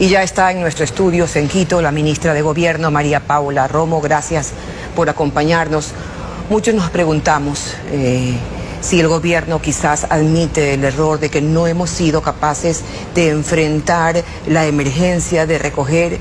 Y ya está en nuestro estudio en Quito la ministra de Gobierno, María Paula Romo. Gracias por acompañarnos. Muchos nos preguntamos si el gobierno quizás admite el error de que no hemos sido capaces de enfrentar la emergencia de recoger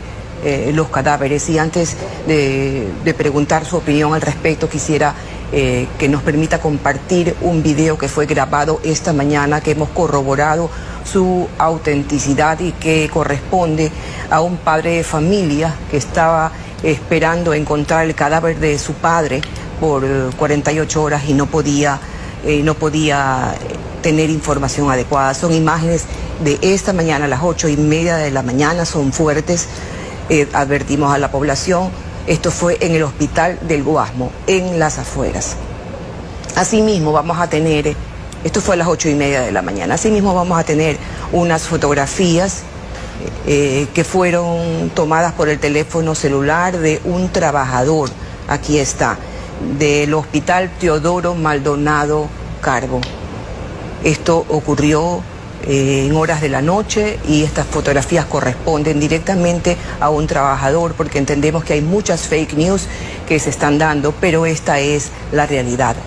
los cadáveres. Y antes de preguntar su opinión al respecto, quisiera que nos permita compartir un video que fue grabado esta mañana, que hemos corroborado su autenticidad y que corresponde a un padre de familia que estaba esperando encontrar el cadáver de su padre por 48 horas y no podía tener información adecuada. Son imágenes de esta mañana a las 8:30 de la mañana, son fuertes. Advertimos a la población. Esto fue en el hospital del Guasmo, en las afueras. Asimismo vamos a tener, esto fue a las 8:30 de la mañana, asimismo vamos a tener unas fotografías que fueron tomadas por el teléfono celular de un trabajador, aquí está, del Hospital Teodoro Maldonado Carbo. Esto ocurrió en horas de la noche y estas fotografías corresponden directamente a un trabajador, porque entendemos que hay muchas fake news que se están dando, pero esta es la realidad.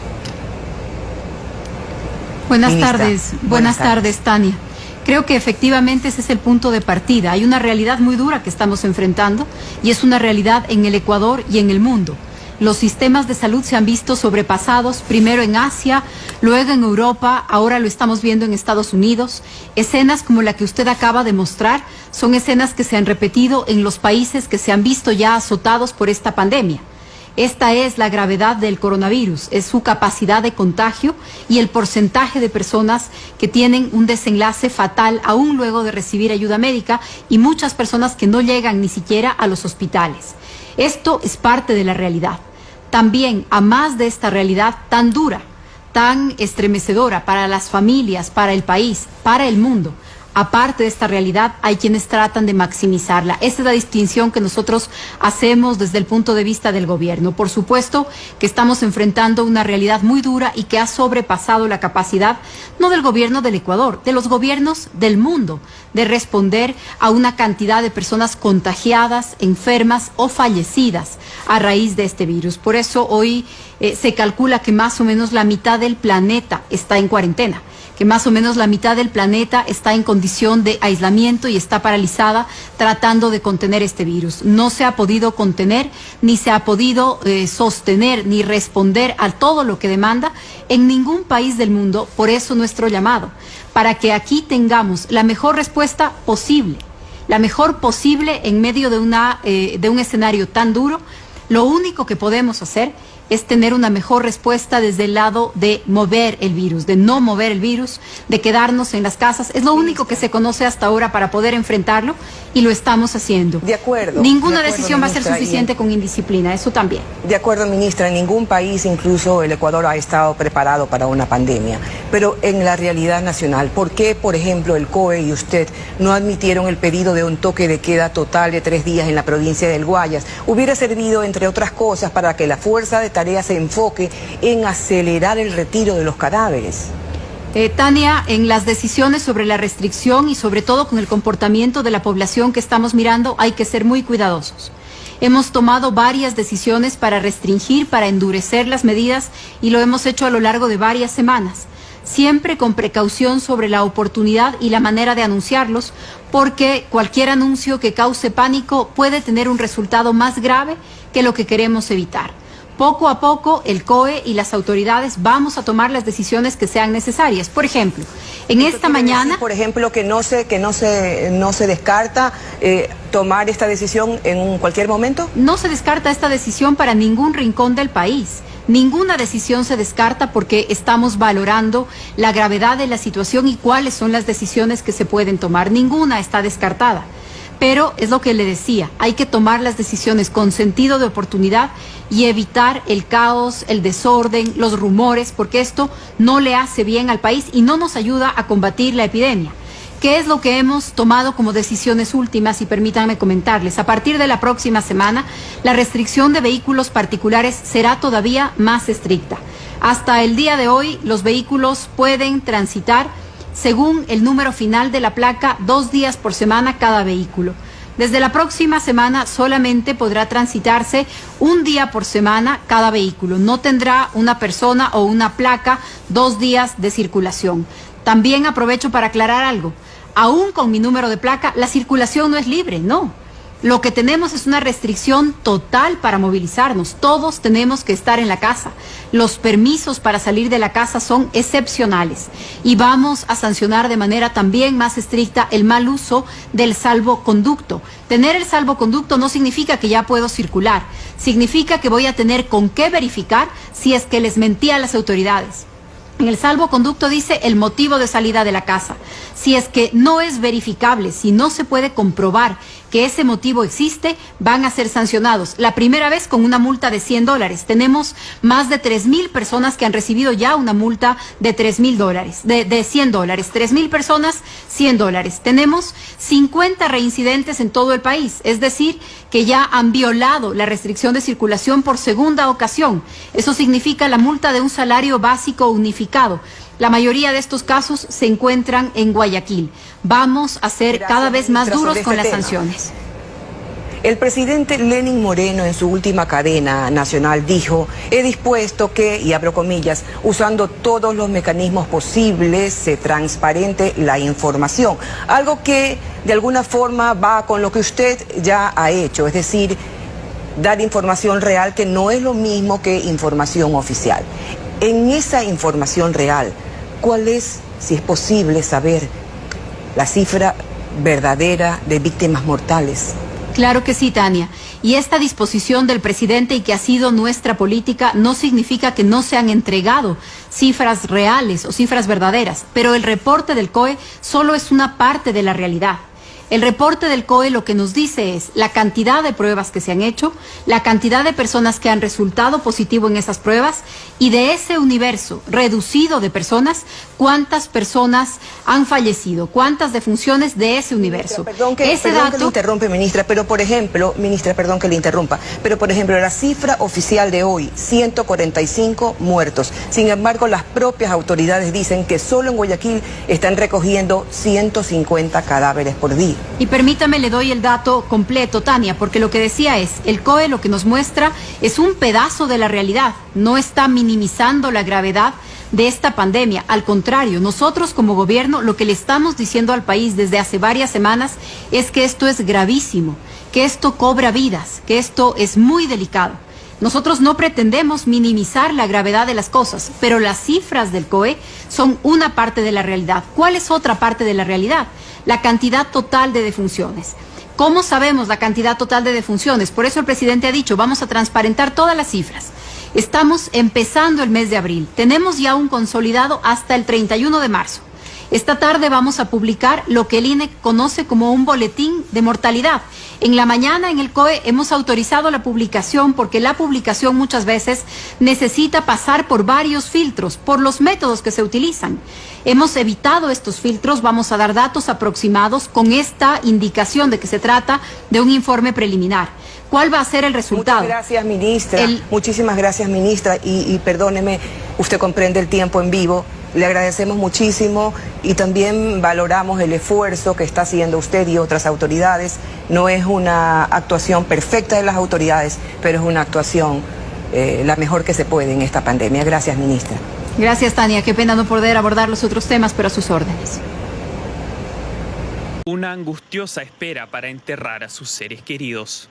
Buenas tardes, Tania. Creo que efectivamente ese es el punto de partida. Hay una realidad muy dura que estamos enfrentando y es una realidad en el Ecuador y en el mundo. Los sistemas de salud se han visto sobrepasados, primero en Asia, luego en Europa, ahora lo estamos viendo en Estados Unidos. Escenas como la que usted acaba de mostrar son escenas que se han repetido en los países que se han visto ya azotados por esta pandemia. Esta es la gravedad del coronavirus, es su capacidad de contagio y el porcentaje de personas que tienen un desenlace fatal aún luego de recibir ayuda médica y muchas personas que no llegan ni siquiera a los hospitales. Esto es parte de la realidad. También, a más de esta realidad tan dura, tan estremecedora para las familias, para el país, para el mundo, aparte de esta realidad, hay quienes tratan de maximizarla. Esa es la distinción que nosotros hacemos desde el punto de vista del gobierno. Por supuesto que estamos enfrentando una realidad muy dura y que ha sobrepasado la capacidad, no del gobierno del Ecuador, de los gobiernos del mundo, de responder a una cantidad de personas contagiadas, enfermas o fallecidas a raíz de este virus. Por eso hoy se calcula que más o menos la mitad del planeta está en cuarentena, que más o menos la mitad del planeta está en condición de aislamiento y está paralizada tratando de contener este virus. No se ha podido contener, ni se ha podido sostener, ni responder a todo lo que demanda en ningún país del mundo. Por eso nuestro llamado, para que aquí tengamos la mejor respuesta posible, la mejor posible en medio de un escenario tan duro. Lo único que podemos hacer es tener una mejor respuesta desde el lado de mover el virus, de no mover el virus, de quedarnos en las casas. Es lo único que se conoce hasta ahora para poder enfrentarlo y lo estamos haciendo. De acuerdo. Ninguna decisión va a ser suficiente con indisciplina, eso también. De acuerdo, ministra, en ningún país, incluso el Ecuador, ha estado preparado para una pandemia. Pero en la realidad nacional, ¿por qué, por ejemplo, el COE y usted no admitieron el pedido de un toque de queda total de 3 días en la provincia del Guayas? Hubiera servido, entre otras cosas, para que la fuerza de tarea se enfoque en acelerar el retiro de los cadáveres. Tania, en las decisiones sobre la restricción y sobre todo con el comportamiento de la población que estamos mirando, hay que ser muy cuidadosos. Hemos tomado varias decisiones para restringir, para endurecer las medidas y lo hemos hecho a lo largo de varias semanas. Siempre con precaución sobre la oportunidad y la manera de anunciarlos, porque cualquier anuncio que cause pánico puede tener un resultado más grave que lo que queremos evitar. Poco a poco, el COE y las autoridades vamos a tomar las decisiones que sean necesarias. Por ejemplo, en esta mañana... Por ejemplo, que no se descarta tomar esta decisión en cualquier momento. No se descarta esta decisión para ningún rincón del país. Ninguna decisión se descarta porque estamos valorando la gravedad de la situación y cuáles son las decisiones que se pueden tomar. Ninguna está descartada. Pero es lo que le decía, hay que tomar las decisiones con sentido de oportunidad y evitar el caos, el desorden, los rumores, porque esto no le hace bien al país y no nos ayuda a combatir la epidemia. ¿Qué es lo que hemos tomado como decisiones últimas? Y permítanme comentarles, a partir de la próxima semana, la restricción de vehículos particulares será todavía más estricta. Hasta el día de hoy, los vehículos pueden transitar según el número final de la placa, 2 días por semana cada vehículo. Desde la próxima semana solamente podrá transitarse 1 día por semana cada vehículo. No tendrá una persona o una placa 2 días de circulación. También aprovecho para aclarar algo. Aún con mi número de placa, la circulación no es libre, no. Lo que tenemos es una restricción total para movilizarnos. Todos tenemos que estar en la casa. Los permisos para salir de la casa son excepcionales. Y vamos a sancionar de manera también más estricta el mal uso del salvoconducto. Tener el salvoconducto no significa que ya puedo circular. Significa que voy a tener con qué verificar si es que les mentí a las autoridades. En el salvoconducto dice el motivo de salida de la casa. Si es que no es verificable, si no se puede comprobar que ese motivo existe, van a ser sancionados. La primera vez con una multa de $100. Tenemos más de 3,000 personas que han recibido ya una multa de $3,000, de $100. 3,000 personas, $100. Tenemos 50 reincidentes en todo el país, es decir, que ya han violado la restricción de circulación por segunda ocasión. Eso significa la multa de un salario básico unificado. La mayoría de estos casos se encuentran en Guayaquil. Vamos a ser cada vez más duros con las sanciones. El presidente Lenín Moreno en su última cadena nacional dijo: he dispuesto que, y abro comillas, usando todos los mecanismos posibles, se transparente la información. Algo que de alguna forma va con lo que usted ya ha hecho, es decir, dar información real, que no es lo mismo que información oficial. En esa información real, ¿cuál es, si es posible saber, la cifra verdadera de víctimas mortales? Claro que sí, Tania. Y esta disposición del presidente, y que ha sido nuestra política, no significa que no se han entregado cifras reales o cifras verdaderas, pero el reporte del COE solo es una parte de la realidad. El reporte del COE lo que nos dice es la cantidad de pruebas que se han hecho, la cantidad de personas que han resultado positivo en esas pruebas, y de ese universo reducido de personas, cuántas personas han fallecido, cuántas defunciones de ese universo. Perdón que le interrumpe, ministra, pero por ejemplo, perdón que le interrumpa, pero por ejemplo, la cifra oficial de hoy, 145 muertos. Sin embargo, las propias autoridades dicen que solo en Guayaquil están recogiendo 150 cadáveres por día. Y permítame, le doy el dato completo, Tania, porque lo que decía es, el COE lo que nos muestra es un pedazo de la realidad, no está minimizando la gravedad de esta pandemia. Al contrario, nosotros como gobierno lo que le estamos diciendo al país desde hace varias semanas es que esto es gravísimo, que esto cobra vidas, que esto es muy delicado. Nosotros no pretendemos minimizar la gravedad de las cosas, pero las cifras del COE son una parte de la realidad. ¿Cuál es otra parte de la realidad? La cantidad total de defunciones. ¿Cómo sabemos la cantidad total de defunciones? Por eso el presidente ha dicho, vamos a transparentar todas las cifras. Estamos empezando el mes de abril. Tenemos ya un consolidado hasta el 31 de marzo. Esta tarde vamos a publicar lo que el INE conoce como un boletín de mortalidad. En la mañana en el COE hemos autorizado la publicación porque la publicación muchas veces necesita pasar por varios filtros, por los métodos que se utilizan. Hemos evitado estos filtros, vamos a dar datos aproximados con esta indicación de que se trata de un informe preliminar. ¿Cuál va a ser el resultado? Muchas gracias, ministra. Muchísimas gracias, ministra. Y perdóneme, usted comprende el tiempo en vivo. Le agradecemos muchísimo y también valoramos el esfuerzo que está haciendo usted y otras autoridades. No es una actuación perfecta de las autoridades, pero es una actuación la mejor que se puede en esta pandemia. Gracias, ministra. Gracias, Tania. Qué pena no poder abordar los otros temas, pero a sus órdenes. Una angustiosa espera para enterrar a sus seres queridos.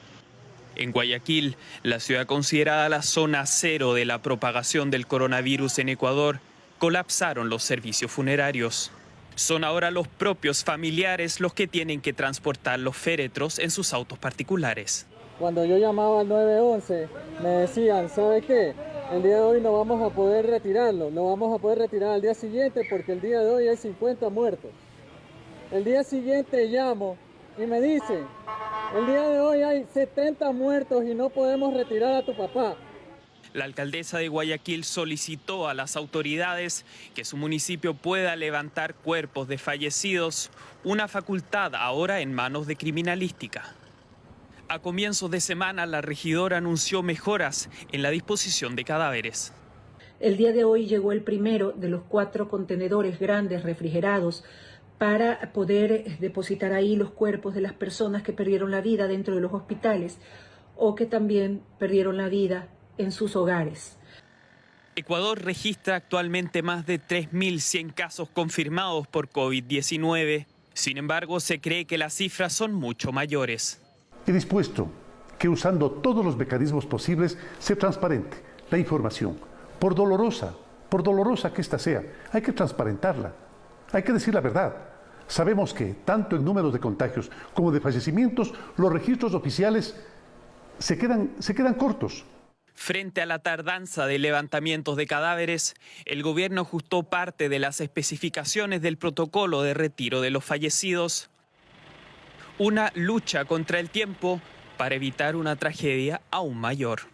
En Guayaquil, la ciudad considerada la zona cero de la propagación del coronavirus en Ecuador, colapsaron los servicios funerarios. Son ahora los propios familiares los que tienen que transportar los féretros en sus autos particulares. Cuando yo llamaba al 911, me decían, ¿sabe qué? El día de hoy no vamos a poder retirarlo, lo vamos a poder retirar al día siguiente porque el día de hoy hay 50 muertos. El día siguiente llamo y me dicen, el día de hoy hay 70 muertos y no podemos retirar a tu papá. La alcaldesa de Guayaquil solicitó a las autoridades que su municipio pueda levantar cuerpos de fallecidos, una facultad ahora en manos de criminalística. A comienzos de semana, la regidora anunció mejoras en la disposición de cadáveres. El día de hoy llegó el primero de los 4 contenedores grandes refrigerados para poder depositar ahí los cuerpos de las personas que perdieron la vida dentro de los hospitales o que también perdieron la vida en sus hogares. Ecuador registra actualmente más de 3.100 casos confirmados por COVID-19. Sin embargo, se cree que las cifras son mucho mayores. He dispuesto que usando todos los mecanismos posibles sea transparente la información. Por dolorosa que ésta sea, hay que transparentarla, hay que decir la verdad. Sabemos que, tanto en números de contagios como de fallecimientos, los registros oficiales se quedan cortos. Frente a la tardanza de levantamientos de cadáveres, el gobierno ajustó parte de las especificaciones del protocolo de retiro de los fallecidos. Una lucha contra el tiempo para evitar una tragedia aún mayor.